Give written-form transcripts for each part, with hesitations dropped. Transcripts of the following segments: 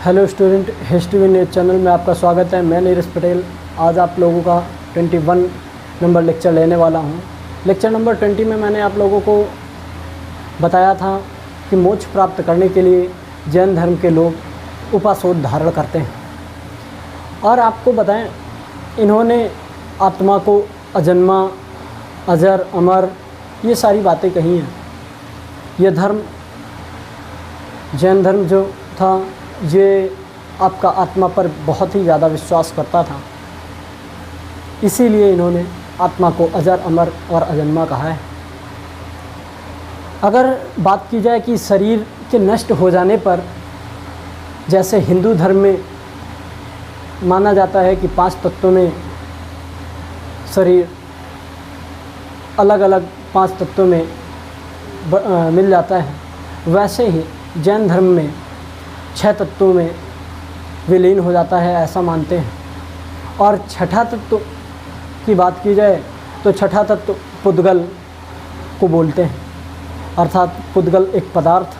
Hello student, history news channel में आपका स्वागत है। मैं नीरज पटेल आज आप लोगों का 21 नंबर लेक्चर लेने वाला हूं। लेक्चर नंबर 20 में मैंने आप लोगों को बताया था कि मोक्ष प्राप्त करने के लिए जैन धर्म के लोग उपासोध धारण करते हैं। और आपको बताएं, इन्होंने आत्मा को अजन्मा, अजर, अमर ये सारी बातें कही हैं। यह धर्म, जैन धर्म जो था, ये आपका आत्मा पर बहुत ही ज़्यादा विश्वास करता था। इसीलिए इन्होंने आत्मा को अजर, अमर और अजन्मा कहा है। अगर बात की जाए कि शरीर के नष्ट हो जाने पर, जैसे हिंदू धर्म में माना जाता है कि 5 तत्वों में शरीर अलग अलग 5 तत्वों में मिल जाता है, वैसे ही जैन धर्म में 6 तत्वों में विलीन हो जाता है, ऐसा मानते हैं। और छठा तत्व की बात की जाए तो छठा तत्व पुद्गल को बोलते हैं। अर्थात पुद्गल एक पदार्थ,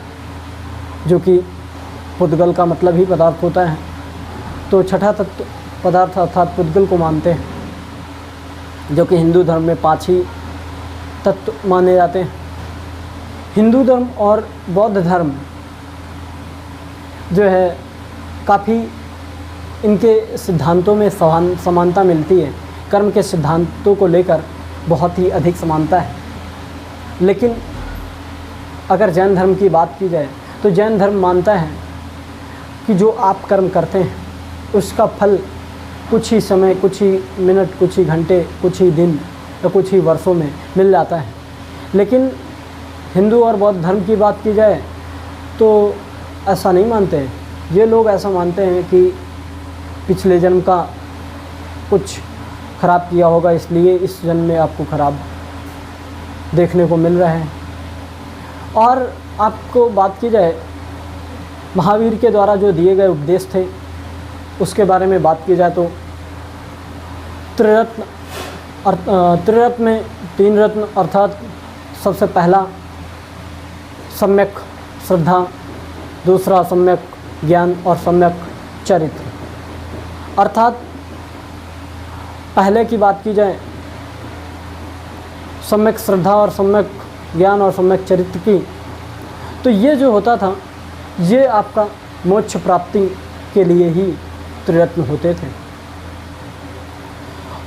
जो कि पुद्गल का मतलब ही पदार्थ होता है, तो छठा तत्व पदार्थ अर्थात पुद्गल को मानते हैं, जो कि हिंदू धर्म में 5 ही तत्व माने जाते हैं। हिंदू धर्म और बौद्ध धर्म जो है, काफ़ी इनके सिद्धांतों में समानता मिलती है। कर्म के सिद्धांतों को लेकर बहुत ही अधिक समानता है। लेकिन अगर जैन धर्म की बात की जाए तो जैन धर्म मानता है कि जो आप कर्म करते हैं उसका फल कुछ ही समय, कुछ ही मिनट, कुछ ही घंटे, कुछ ही दिन या कुछ ही वर्षों में मिल जाता है। लेकिन हिंदू और बौद्ध धर्म की बात की जाए तो ऐसा नहीं मानते हैं। ये लोग ऐसा मानते हैं कि पिछले जन्म का कुछ खराब किया होगा, इसलिए इस जन्म में आपको खराब देखने को मिल रहा है। और आपको बात की जाए महावीर के द्वारा जो दिए गए उपदेश थे, उसके बारे में बात की जाए तो त्रिरत्न में 3 रत्न, अर्थात सबसे पहला सम्यक श्रद्धा, दूसरा सम्यक ज्ञान और सम्यक चरित्र। अर्थात पहले की बात की जाए सम्यक श्रद्धा और सम्यक ज्ञान और सम्यक चरित्र की, तो ये जो होता था, ये आपका मोक्ष प्राप्ति के लिए ही त्रिरत्न होते थे।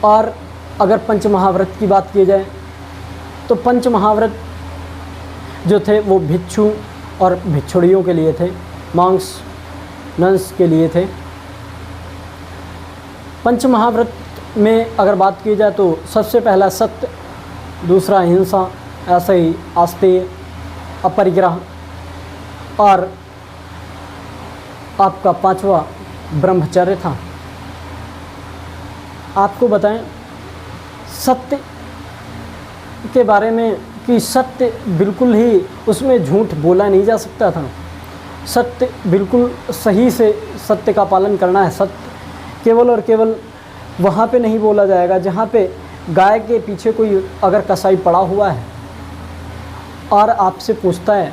और अगर पंचमहाव्रत की बात की जाए तो पंचमहाव्रत जो थे वो भिक्षु और भिक्षुणियों के लिए थे, मांस नंस के लिए थे। पंचमहाव्रत में अगर बात की जाए तो सबसे पहला सत्य, दूसरा हिंसा, ऐसे ही आस्तेय, अपरिग्रह और आपका 5वां ब्रह्मचर्य था। आपको बताएं सत्य के बारे में कि सत्य बिल्कुल ही, उसमें झूठ बोला नहीं जा सकता था। सत्य बिल्कुल सही से सत्य का पालन करना है। सत्य केवल और केवल वहाँ पे नहीं बोला जाएगा जहाँ पे गाय के पीछे कोई अगर कसाई पड़ा हुआ है और आपसे पूछता है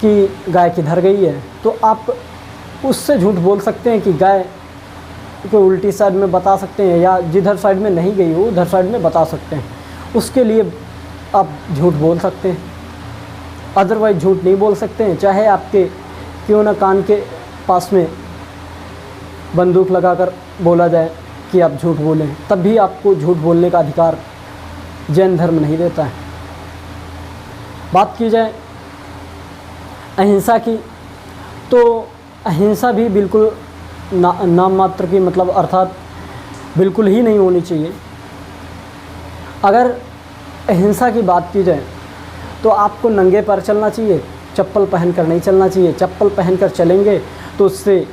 कि गाय किधर गई है, तो आप उससे झूठ बोल सकते हैं कि गाय को उल्टी साइड में बता सकते हैं, या जिधर साइड में नहीं गई हो उधर साइड में बता सकते हैं। उसके लिए आप झूठ बोल सकते हैं, अदरवाइज झूठ नहीं बोल सकते हैं। चाहे आपके क्यों ना कान के पास में बंदूक लगाकर बोला जाए कि आप झूठ बोलें, तब भी आपको झूठ बोलने का अधिकार जैन धर्म नहीं देता है। बात की जाए अहिंसा की, तो अहिंसा भी बिल्कुल नाम मात्र की, मतलब अर्थात बिल्कुल ही नहीं होनी चाहिए। अगर अहिंसा की बात की जाए तो आपको नंगे पैर चलना चाहिए, चप्पल पहनकर नहीं चलना चाहिए। चप्पल पहनकर चलेंगे तो उससे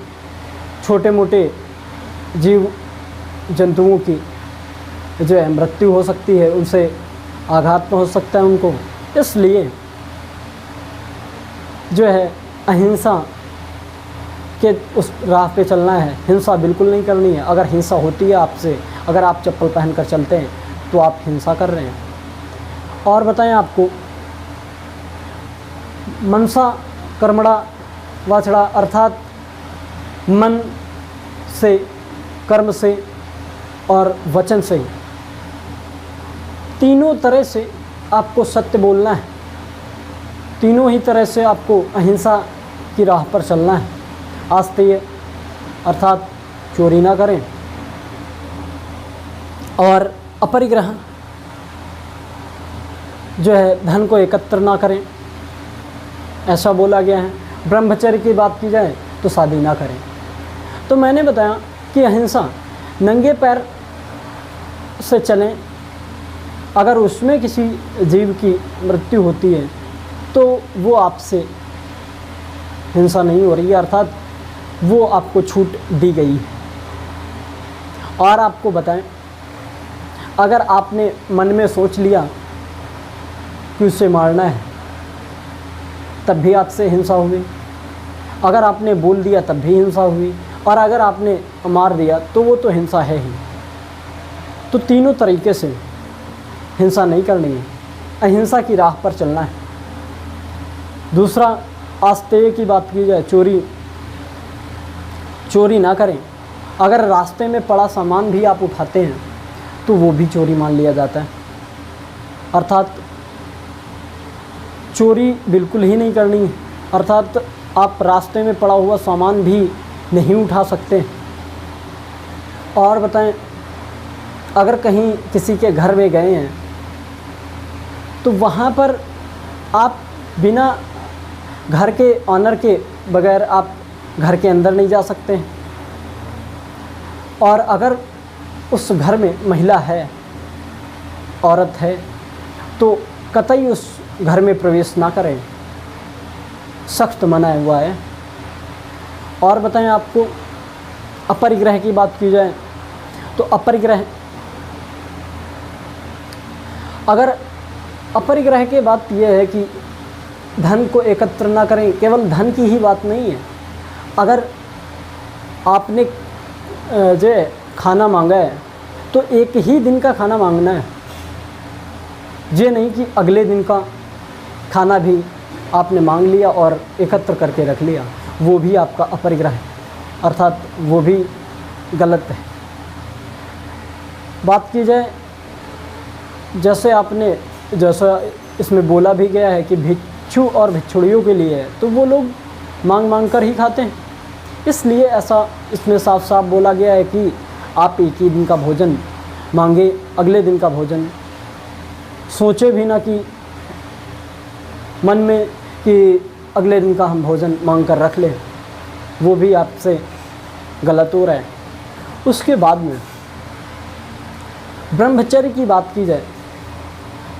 छोटे मोटे जीव जंतुओं की जो है मृत्यु हो सकती है, उनसे आघात हो सकता है उनको। इसलिए जो है अहिंसा के उस राह पे चलना है, हिंसा बिल्कुल नहीं करनी है। अगर हिंसा होती है आपसे, अगर आप चप्पल पहनकर चलते हैं तो आप हिंसा कर रहे हैं। और बताएं आपको मनसा कर्मणा वाचड़ा, अर्थात मन से, कर्म से और वचन से, तीनों तरह से आपको सत्य बोलना है। तीनों ही तरह से आपको अहिंसा की राह पर चलना है। आस्तेय अर्थात चोरी ना करें, और अपरिग्रह जो है धन को एकत्र ना करें, ऐसा बोला गया है। ब्रह्मचर्य की बात की जाए तो शादी ना करें। तो मैंने बताया कि अहिंसा, नंगे पैर से चलें, अगर उसमें किसी जीव की मृत्यु होती है तो वो आपसे हिंसा नहीं हो रही है, अर्थात वो आपको छूट दी गई है। और आपको बताएं, अगर आपने मन में सोच लिया कि उसे मारना है तब भी आपसे हिंसा हुई, अगर आपने बोल दिया तब भी हिंसा हुई, और अगर आपने मार दिया तो वो तो हिंसा है ही। तो तीनों तरीके से हिंसा नहीं करनी है, अहिंसा की राह पर चलना है। दूसरा, आस्तेय की बात की जाए, चोरी ना करें। अगर रास्ते में पड़ा सामान भी आप उठाते हैं तो वो भी चोरी मान लिया जाता है, अर्थात चोरी बिल्कुल ही नहीं करनी है। अर्थात आप रास्ते में पड़ा हुआ सामान भी नहीं उठा सकते। और बताएं, अगर कहीं किसी के घर में गए हैं तो वहाँ पर आप बिना घर के ऑनर के बगैर आप घर के अंदर नहीं जा सकते। और अगर उस घर में महिला है, औरत है, तो कतई उस घर में प्रवेश ना करें, सख्त मना हुआ है। और बताएं, आपको अपरिग्रह की बात की जाए तो अपरिग्रह, अगर अपरिग्रह की बात यह है कि धन को एकत्र ना करें, केवल धन की ही बात नहीं है। अगर आपने जो खाना मांगा है तो एक ही दिन का खाना मांगना है, ये नहीं कि अगले दिन का खाना भी आपने मांग लिया और एकत्र करके रख लिया, वो भी आपका अपरिग्रह है, अर्थात वो भी गलत है। बात की जाए, जैसा इसमें बोला भी गया है कि भिक्षु और भिक्षुड़ियों के लिए है, तो वो लोग मांग कर ही खाते हैं। इसलिए ऐसा इसमें साफ साफ बोला गया है कि आप एक ही दिन का भोजन मांगे, अगले दिन का भोजन सोचे भी ना कि मन में कि अगले दिन का हम भोजन मांग कर रख लें, वो भी आपसे गलत हो रहा है। उसके बाद में ब्रह्मचर्य की बात की जाए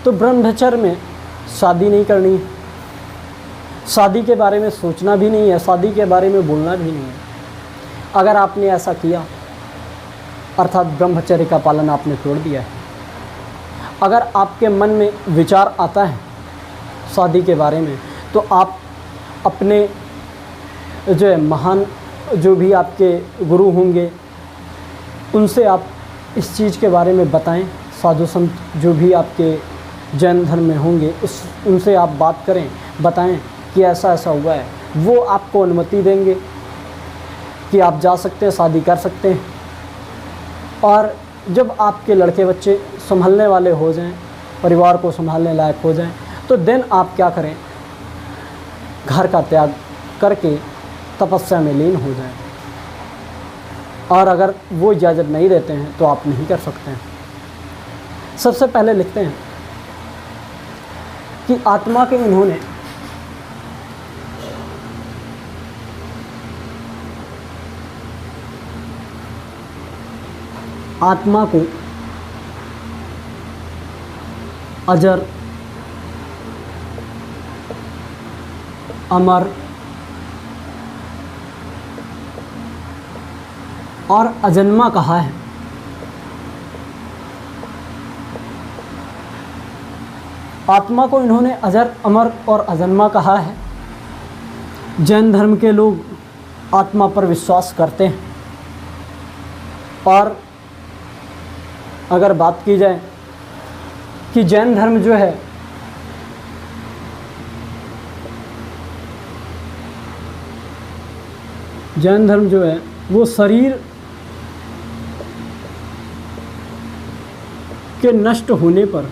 तो ब्रह्मचर्य में शादी नहीं करनी, शादी के बारे में सोचना भी नहीं है, शादी के बारे में बोलना भी नहीं है। अगर आपने ऐसा किया अर्थात ब्रह्मचर्य का पालन आपने तोड़ दिया है। अगर आपके मन में विचार आता है शादी के बारे में तो आप अपने जो है महान जो भी आपके गुरु होंगे उनसे आप इस चीज़ के बारे में बताएं। साधु संत जो भी आपके जैन धर्म में होंगे उनसे आप बात करें, बताएं कि ऐसा ऐसा हुआ है। वो आपको अनुमति देंगे कि आप जा सकते हैं, शादी कर सकते हैं। और जब आपके लड़के बच्चे संभलने वाले हो जाएं, परिवार को संभालने लायक हो जाएं, तो देन आप क्या करें, घर का त्याग करके तपस्या में लीन हो जाएं। और अगर वो इजाज़त नहीं देते हैं तो आप नहीं कर सकते हैं। सबसे पहले लिखते हैं कि आत्मा के इन्होंने आत्मा को अजर, अमर और अजन्मा कहा है। आत्मा को इन्होंने अजर, अमर और अजन्मा कहा है। जैन धर्म के लोग आत्मा पर विश्वास करते हैं। और अगर बात की जाए कि जैन धर्म जो है जैन धर्म जो है वो शरीर के नष्ट होने पर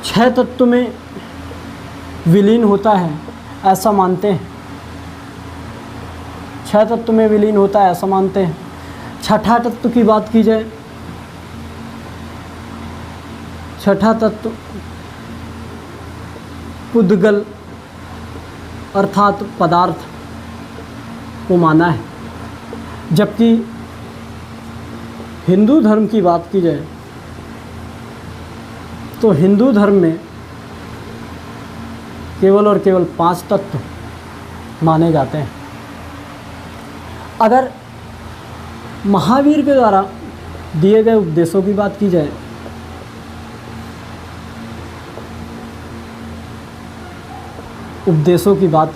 छह तत्व में विलीन होता है ऐसा मानते हैं। छह तत्व में विलीन होता है ऐसा मानते हैं। छठा तत्व की बात की जाए, छठा तत्व पुद्गल अर्थात पदार्थ को माना है। जबकि हिंदू धर्म की बात की जाए तो हिंदू धर्म में केवल और केवल 5 तत्व माने जाते हैं। अगर महावीर के द्वारा दिए गए उपदेशों की बात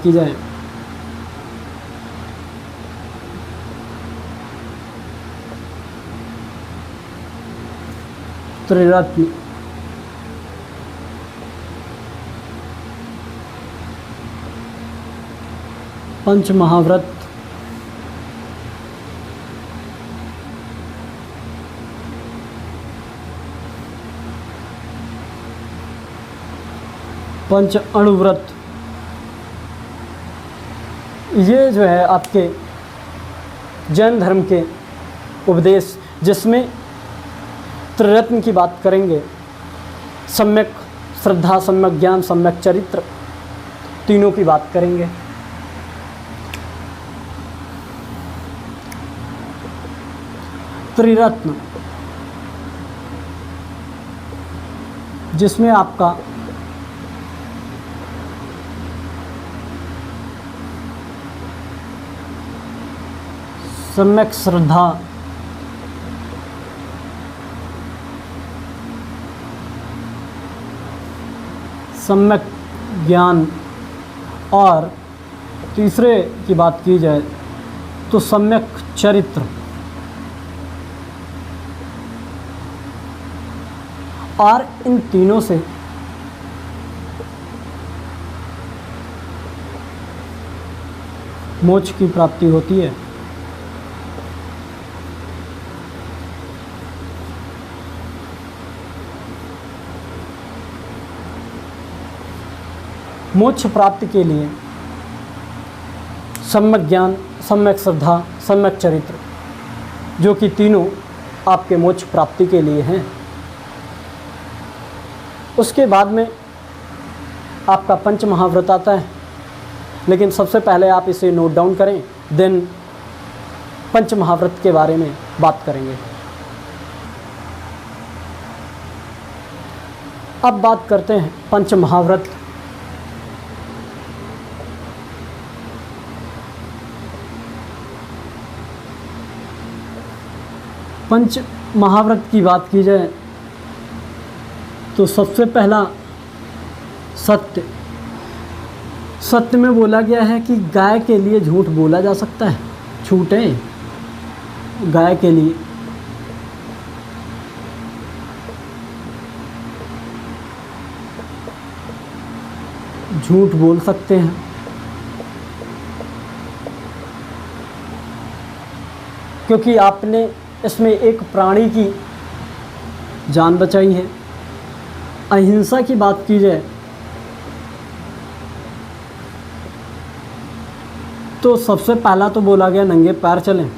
की जाए त्रिरत्न, पंच महाव्रत, पंच अणुव्रत, ये जो है आपके जैन धर्म के उपदेश, जिसमें त्रिरत्न की बात करेंगे, सम्यक श्रद्धा, सम्यक ज्ञान, सम्यक चरित्र, तीनों की बात करेंगे। त्रिरत्न जिसमें आपका सम्यक श्रद्धा, सम्यक ज्ञान और तीसरे की बात की जाए तो सम्यक चरित्र, और इन तीनों से मोक्ष की प्राप्ति होती है। मोक्ष प्राप्ति के लिए सम्यक ज्ञान, सम्यक श्रद्धा, सम्यक चरित्र, जो कि तीनों आपके मोक्ष प्राप्ति के लिए हैं। उसके बाद में आपका पंच महाव्रत आता है, लेकिन सबसे पहले आप इसे नोट डाउन करें, देन पंच महाव्रत के बारे में बात करेंगे। अब बात करते हैं पंच महाव्रत। पंच महाव्रत की बात की जाए तो सबसे पहला सत्य। सत्य में बोला गया है कि गाय के लिए झूठ बोला जा सकता है। छूट है गाय के लिए। झूठ बोल सकते हैं। क्योंकि आपने इसमें एक प्राणी की जान बचाई है। अहिंसा की बात की जाए तो सबसे पहला तो बोला गया नंगे पैर चलें।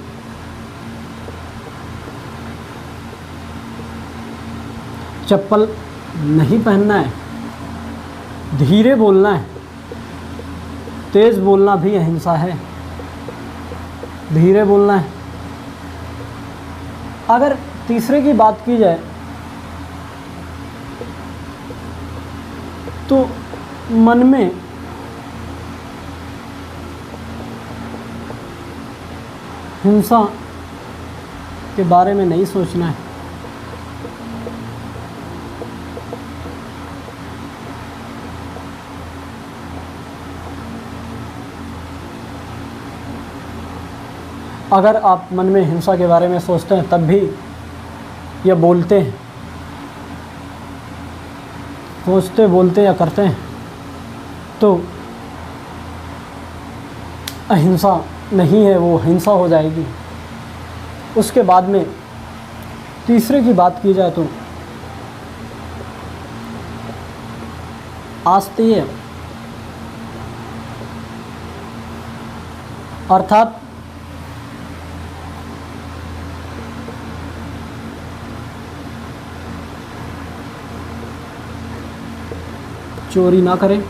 चप्पल नहीं पहनना है, धीरे बोलना है। तेज बोलना भी अहिंसा है, धीरे बोलना है। अगर तीसरे की बात की जाए तो मन में हिंसा के बारे में नहीं सोचना है। अगर आप मन में हिंसा के बारे में सोचते हैं तब भी या बोलते हैं, सोचते बोलते या करते हैं तो अहिंसा नहीं है, वो हिंसा हो जाएगी। उसके बाद में तीसरे की बात की जाए तो आस्तेय अर्थात चोरी ना करें,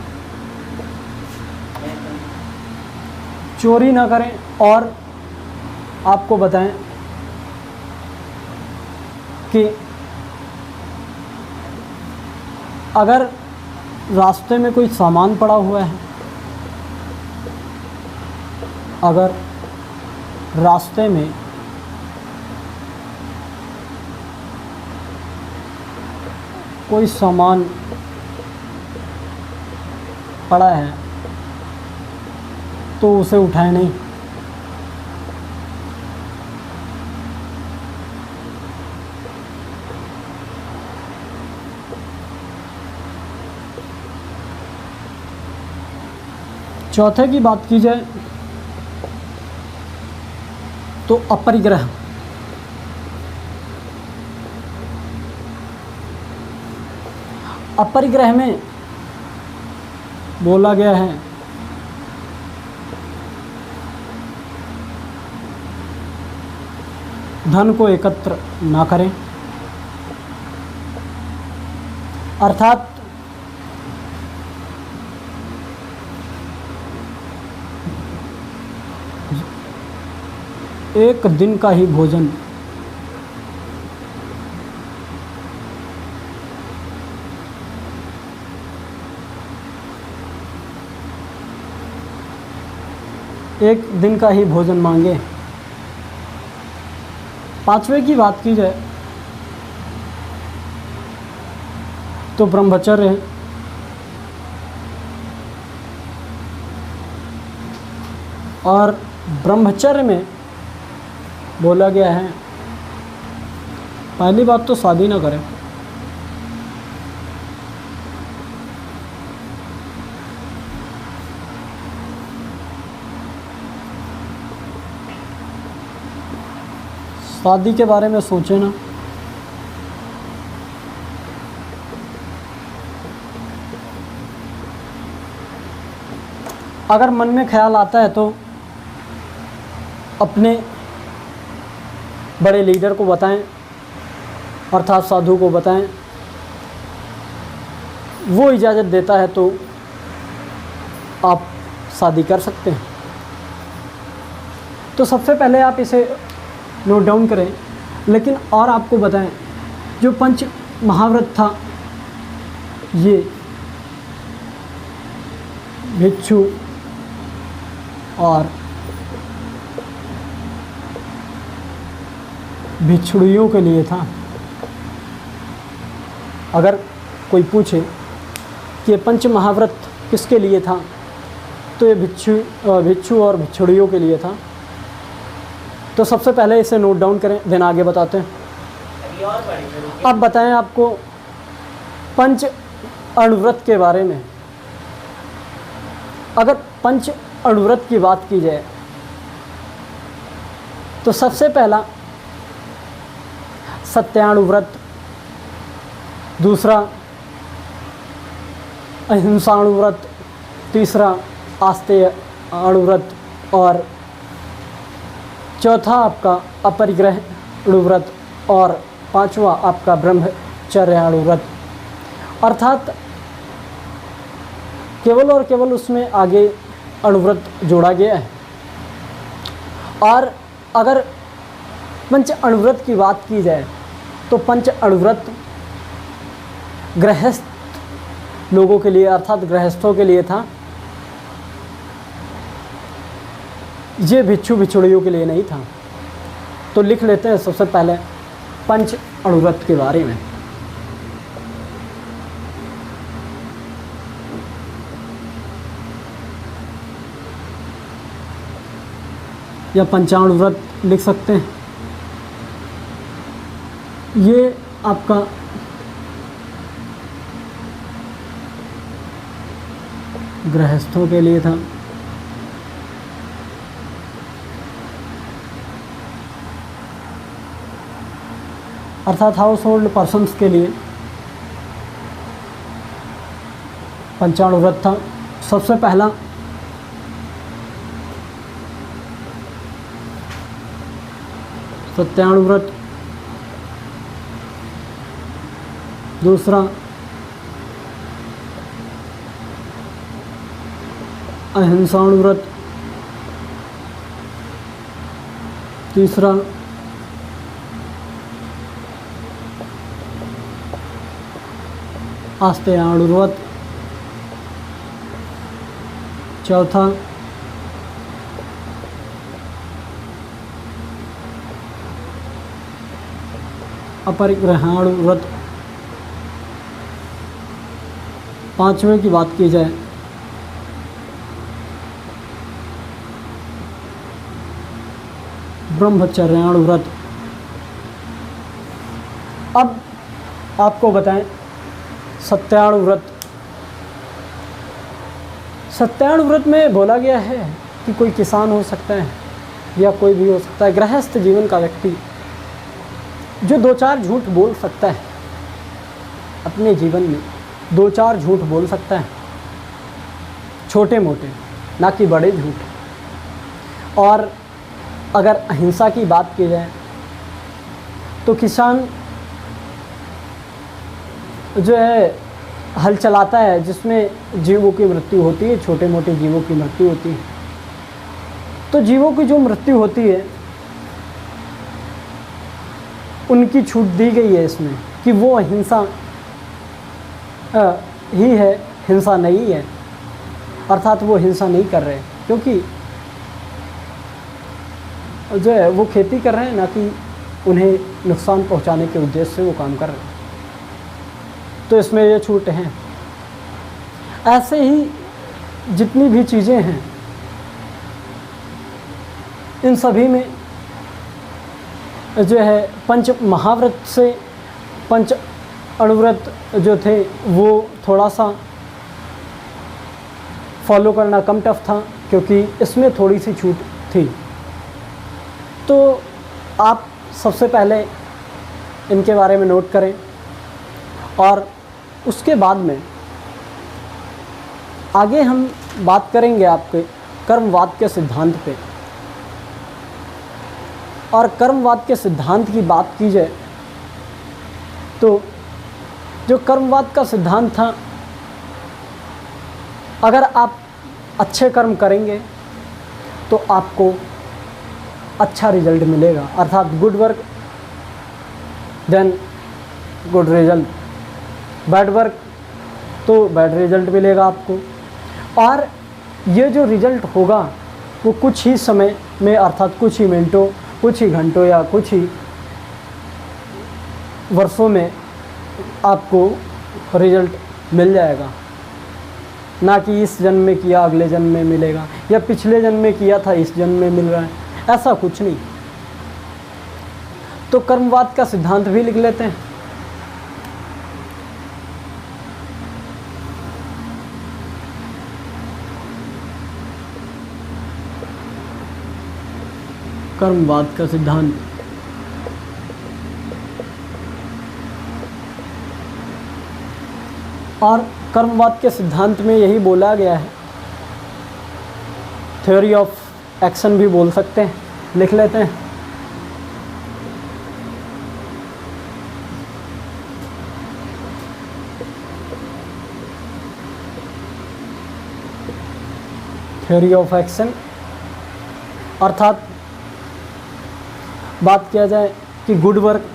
चोरी ना करें। और आपको बताएं कि अगर रास्ते में कोई सामान पड़ा हुआ है, अगर रास्ते में कोई सामान पड़ा है तो उसे उठाए नहीं। चौथे की बात की जाए तो अपरिग्रह। अपरिग्रह में बोला गया है धन को एकत्र ना करें, अर्थात एक दिन का ही भोजन मांगे। पांचवे की बात की जाए तो ब्रह्मचर्य है। और ब्रह्मचर्य में बोला गया है, पहली बात तो शादी ना करें, शादी के बारे में सोचें ना। अगर मन में ख्याल आता है तो अपने बड़े लीडर को बताएं, अर्थात साधु को बताएं। वो इजाज़त देता है तो आप शादी कर सकते हैं। तो सबसे पहले आप इसे नोट डाउन करें। लेकिन और आपको बताएं, जो पंच महाव्रत था, ये भिक्षु और भिक्षुड़ियों के लिए था। अगर कोई पूछे कि ये पंच महाव्रत किसके लिए था, तो ये भिक्षु और भिक्षुड़ियों के लिए था। तो सबसे पहले इसे नोट डाउन करें, देन आगे बताते हैं। अब बताएं आपको पंच अणुव्रत के बारे में। अगर पंच अणुव्रत की बात की जाए तो सबसे पहला सत्याणुव्रत, दूसरा अहिंसाणुव्रत, तीसरा आस्तेय अणुव्रत और चौथा आपका अपरिग्रह अणुव्रत और पांचवा आपका ब्रह्मचर्य अणुव्रत। अर्थात केवल और केवल उसमें आगे अणुव्रत जोड़ा गया है। और अगर पंच अणुव्रत की बात की जाए तो पंच अणुव्रत गृहस्थ लोगों के लिए, अर्थात गृहस्थों के लिए था। ये भिक्षु भिक्षुड़ियों के लिए नहीं था। तो लिख लेते हैं सबसे पहले पंच अणुव्रत के बारे में। या पंचाणुव्रत लिख सकते हैं। ये आपका गृहस्थों के लिए था। अर्थात हाउस होल्ड पर्सन्स के लिए पंचाणु व्रत था। सबसे पहला सत्याणु व्रत, दूसरा अहिंसाणु व्रत, तीसरा आस्तेयाणु व्रत, चौथा अपरिग्रहाणु व्रत, पांचवें की बात की जाए ब्रह्मचर्याणु व्रत। अब आपको बताएं सत्याणु व्रत। सत्याणु व्रत में बोला गया है कि कोई किसान हो सकता है या कोई भी हो सकता है, गृहस्थ जीवन का व्यक्ति जो दो चार झूठ बोल सकता है अपने जीवन में, दो चार झूठ बोल सकता है, छोटे मोटे, ना कि बड़े झूठ। और अगर अहिंसा की बात की जाए तो किसान जो है हल चलाता है जिसमें जीवों की मृत्यु होती है, छोटे मोटे जीवों की मृत्यु होती है। तो जीवों की जो मृत्यु होती है उनकी छूट दी गई है इसमें कि वो अहिंसा ही है, हिंसा नहीं है। अर्थात वो हिंसा नहीं कर रहे क्योंकि जो है वो खेती कर रहे हैं, ना कि उन्हें नुकसान पहुंचाने के उद्देश्य से वो काम कर रहे हैं। तो इसमें ये छूट हैं। ऐसे ही जितनी भी चीज़ें हैं इन सभी में जो है पंच महाव्रत से पंच अणुव्रत जो थे वो थोड़ा सा फॉलो करना कम टफ था क्योंकि इसमें थोड़ी सी छूट थी। तो आप सबसे पहले इनके बारे में नोट करें और उसके बाद में आगे हम बात करेंगे आपके कर्मवाद के सिद्धांत पे। और कर्मवाद के सिद्धांत की बात की जाए तो जो कर्मवाद का सिद्धांत था, अगर आप अच्छे कर्म करेंगे तो आपको अच्छा रिजल्ट मिलेगा। अर्थात good work then good result, bad work तो बैड रिजल्ट मिलेगा आपको। और ये जो रिजल्ट होगा वो कुछ ही समय में, अर्थात कुछ ही मिनटों, कुछ ही घंटों या कुछ ही वर्षों में आपको रिजल्ट मिल जाएगा। ना कि इस जन्म में किया अगले जन्म में मिलेगा या पिछले जन्म में किया था इस जन्म में मिल रहा है, ऐसा कुछ नहीं। तो कर्मवाद का सिद्धांत भी लिख लेते हैं। कर्मवाद का सिद्धांत और कर्मवाद के सिद्धांत में यही बोला गया है, थ्योरी ऑफ एक्शन भी बोल सकते हैं, लिख लेते हैं। थ्योरी ऑफ एक्शन अर्थात बात किया जाए कि good work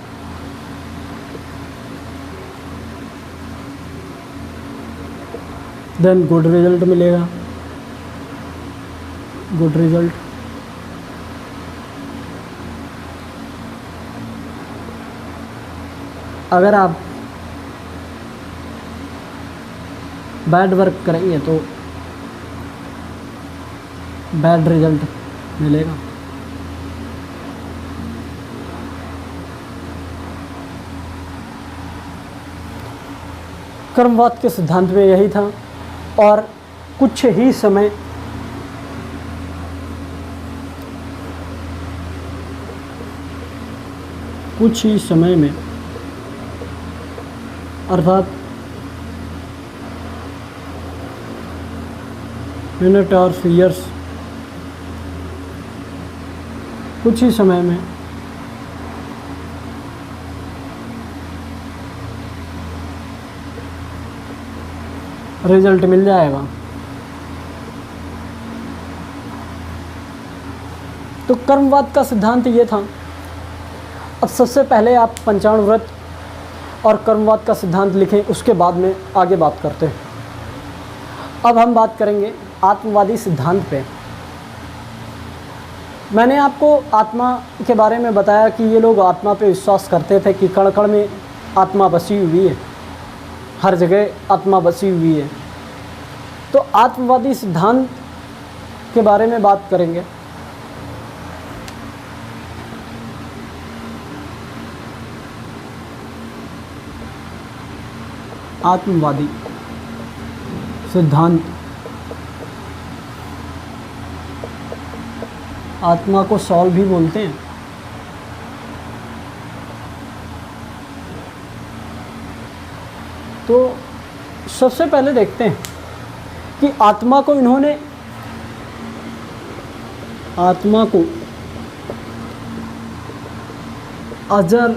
then good result मिलेगा, गुड रिजल्ट। अगर आप बैड वर्क करेंगे तो बैड रिजल्ट मिलेगा। कर्मवाद के सिद्धांत में यही था। और कुछ ही समय में अर्थात मिनट और ईयर्स, कुछ ही समय में रिजल्ट मिल जाएगा। तो कर्मवाद का सिद्धांत ये था। अब सबसे पहले आप पंचांग व्रत और कर्मवाद का सिद्धांत लिखें, उसके बाद में आगे बात करते हैं। अब हम बात करेंगे आत्मवादी सिद्धांत पे। मैंने आपको आत्मा के बारे में बताया कि ये लोग आत्मा पे विश्वास करते थे कि कण कण में आत्मा बसी हुई है, हर जगह आत्मा बसी हुई है। तो आत्मवादी सिद्धांत के बारे में बात करेंगे। आत्मवादी सिद्धांत आत्मा को सॉल भी बोलते हैं। तो सबसे पहले देखते हैं कि आत्मा को इन्होंने अजर,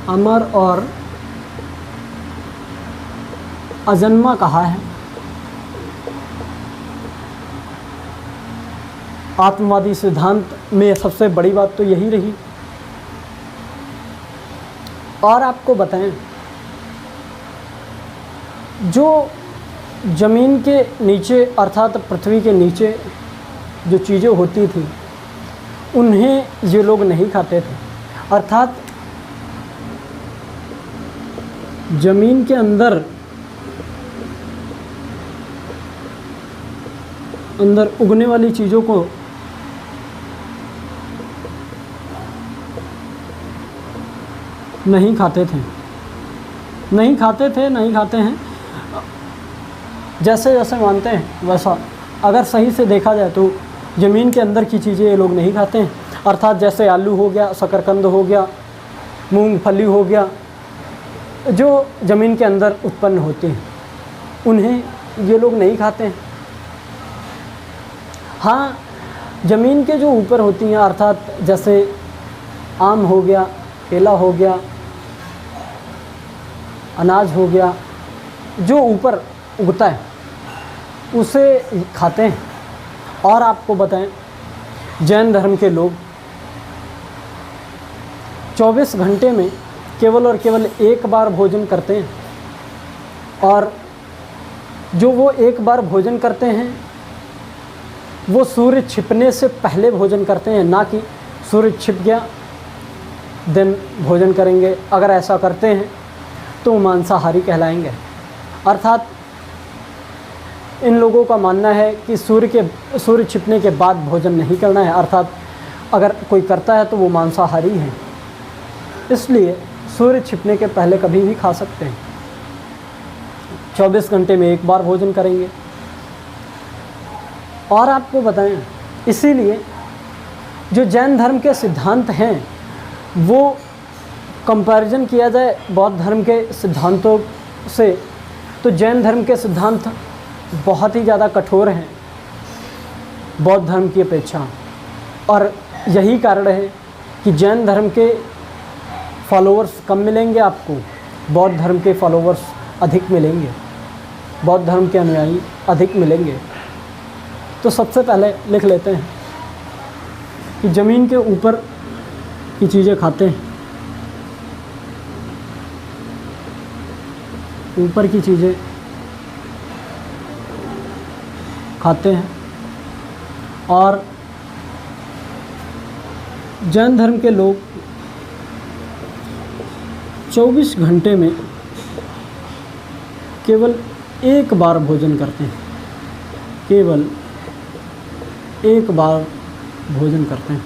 अमर और अजन्मा कहा है। आत्मवादी सिद्धांत में सबसे बड़ी बात तो यही रही। और आपको बताएं, जो ज़मीन के नीचे अर्थात पृथ्वी के नीचे जो चीज़ें होती थी उन्हें ये लोग नहीं खाते थे। अर्थात ज़मीन के अंदर उगने वाली चीज़ों को नहीं खाते हैं। जैसे जैसे मानते हैं वैसा। अगर सही से देखा जाए तो ज़मीन के अंदर की चीज़ें ये लोग नहीं खाते हैं। अर्थात जैसे आलू हो गया, शकरकंद हो गया, मूंगफली हो गया, जो ज़मीन के अंदर उत्पन्न होते हैं उन्हें ये लोग नहीं खाते हैं। हाँ, ज़मीन के जो ऊपर होती हैं अर्थात जैसे आम हो गया, केला हो गया, अनाज हो गया, जो ऊपर उगता है उसे खाते हैं। और आपको बताएं, जैन धर्म के लोग 24 घंटे में केवल और केवल एक बार भोजन करते हैं। और जो वो एक बार भोजन करते हैं वो सूर्य छिपने से पहले भोजन करते हैं, ना कि सूर्य छिप गया दिन भोजन करेंगे। अगर ऐसा करते हैं तो मांसाहारी कहलाएंगे। अर्थात इन लोगों का मानना है कि सूर्य छिपने के बाद भोजन नहीं करना है। अर्थात अगर कोई करता है तो वो मांसाहारी है, इसलिए सूर्य छिपने के पहले कभी भी खा सकते हैं। 24 घंटे में एक बार भोजन करेंगे। और आपको बताएं, इसीलिए जो जैन धर्म के सिद्धांत हैं वो कंपैरिजन किया जाए बौद्ध धर्म के सिद्धांतों से तो जैन धर्म के सिद्धांत बहुत ही ज़्यादा कठोर हैं बौद्ध धर्म की अपेक्षा। और यही कारण है कि जैन धर्म के फॉलोअर्स कम मिलेंगे आपको, बौद्ध धर्म के फॉलोअर्स अधिक मिलेंगे, बौद्ध धर्म के अनुयायी अधिक मिलेंगे। तो सबसे पहले लिख लेते हैं कि ज़मीन के ऊपर की चीज़ें खाते हैं, ऊपर की चीज़ें खाते हैं। और जैन धर्म के लोग 24 घंटे में केवल एक बार भोजन करते हैं, केवल एक बार भोजन करते हैं।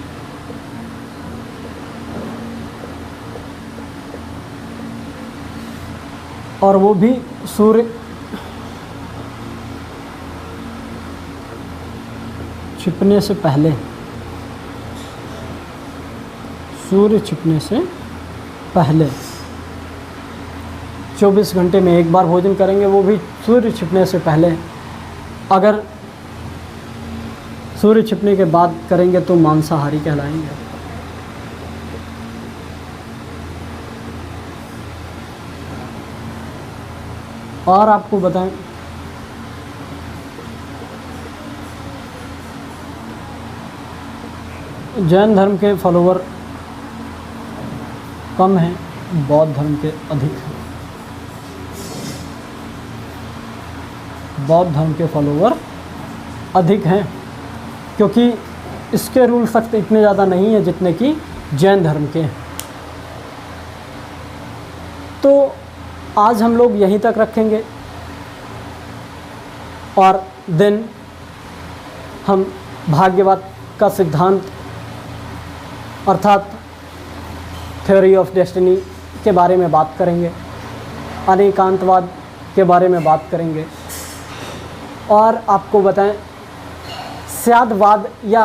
और वो भी सूर्य छिपने से पहले, सूर्य छिपने से पहले 24 घंटे में एक बार भोजन करेंगे, वो भी सूर्य छिपने से पहले। अगर सूर्य छिपने के बाद करेंगे तो मांसाहारी कहलाएंगे। और आपको बताएं, जैन धर्म के फॉलोवर कम हैं, बौद्ध धर्म के अधिक हैं। बौद्ध धर्म के फॉलोवर अधिक हैं क्योंकि इसके रूल सख्त इतने ज़्यादा नहीं हैं जितने कि जैन धर्म के हैं। तो आज हम लोग यहीं तक रखेंगे और देन हम भाग्यवाद का सिद्धांत अर्थात थ्योरी ऑफ डेस्टिनी के बारे में बात करेंगे, अनेकांतवाद के बारे में बात करेंगे और आपको बताएं स्यादवाद या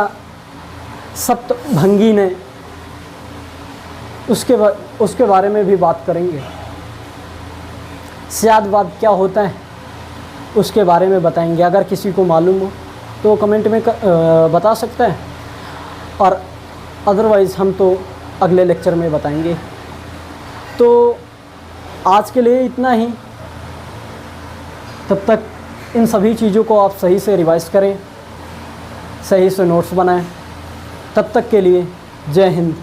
सप्तभंगी ने उसके बारे में भी बात करेंगे। स्यादवाद क्या होता है उसके बारे में बताएंगे। अगर किसी को मालूम हो तो कमेंट में बता सकता है और अदरवाइज़ हम तो अगले लेक्चर में बताएंगे। तो आज के लिए इतना ही। तब तक इन सभी चीज़ों को आप सही से रिवाइज़ करें, सही से नोट्स बनाएं। तब तक के लिए जय हिंद।